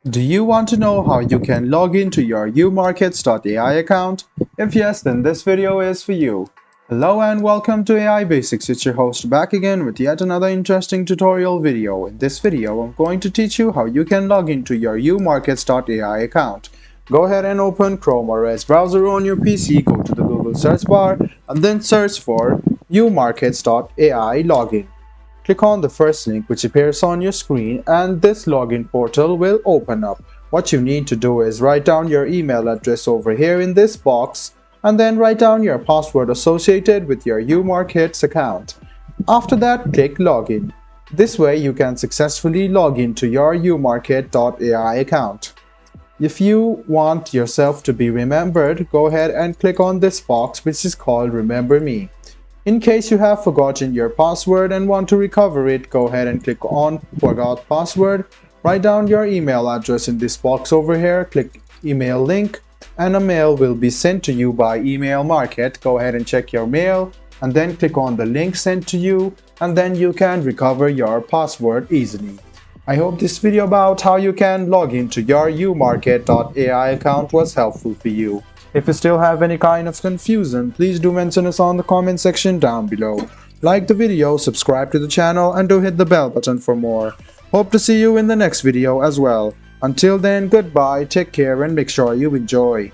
Do you want to know how you can log into your Unmarkets.ai account? If yes, then this video is for you. Hello and welcome to AI Basics. It's your host back again with yet another interesting tutorial video. In this video, I'm going to teach you how you can log into your Unmarkets.ai account. Go ahead and open Chrome or Edge browser on your PC, go to the Google search bar and then search for Unmarkets.ai login. Click on the first link which appears on your screen and this login portal will open up. What you need to do is write down your email address over here in this box and then write down your password associated with your Unmarkets account. After that, click login. This way you can successfully log into your Unmarket.ai account. If you want yourself to be remembered, go ahead and click on this box which is called Remember Me. In case you have forgotten your password and want to recover it, go ahead and click on Forgot Password. Write down your email address in this box over here, click Email Link, and a mail will be sent to you by Email Market. Go ahead and check your mail and then click on the link sent to you and then you can recover your password easily. I hope this video about how you can log into your Unmarket.ai account was helpful for you. If you still have any kind of confusion, please do mention us on the comment section down below. Like the video, subscribe to the channel and do hit the bell button for more. Hope to see you in the next video as well. Until then, goodbye, take care and make sure you enjoy.